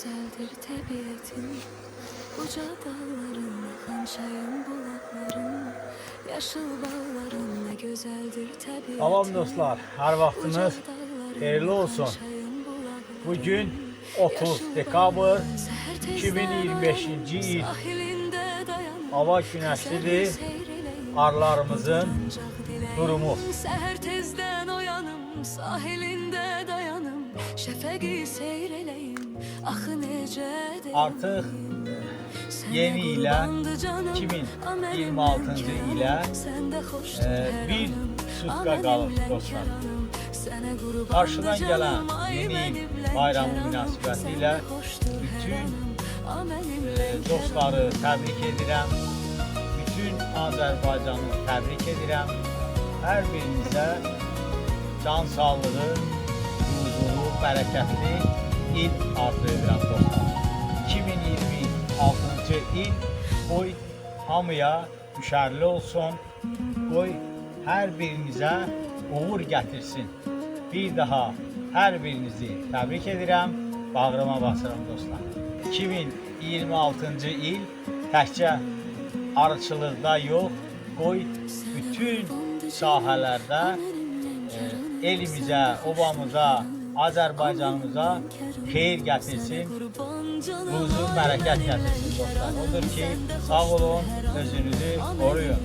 güzeldir təbiətin, uca dağların, axan çayın, bulaqların, yaşıl bağların, nə gözəldir təbiətin. Salam dostlar, hər vaxtınız xeyirli olsun. Bugün 30 dekabr 2025-ci il. Hava günəşlidir. Arılarımızın durumu. Səhər tezdən oyanım, sahilində dayanım, şəfəqi seyr eləyim, axı necədir. Artıq yeni ilə 2026-cı ilə bir sutka qalıb dostlar. Qarşıdan gələn yeni il bayramı münasibəti ilə bütün dostları təbrik edirəm. Bütün Azərbaycanı təbrik edirəm. Hər birinizə can sağlığı, huzurlu, bərəkətli il arzu edirəm dostlar. 2026-cı il qoy hamıya müşərli olsun, qoy hər birinizə uğur gətirsin. Bir daha hər birinizi təbrik edirəm, bağrıma basıram dostlar. 2026-cı il təkcə arıçılıqda yox, qoy bütün sahələrdə elimizə, obamıza, Azərbaycanımıza xeyir gətirsin, huzur, bərəkət gətirsin dostlar. Odur ki, sağ olun, özünüzü qoruyun.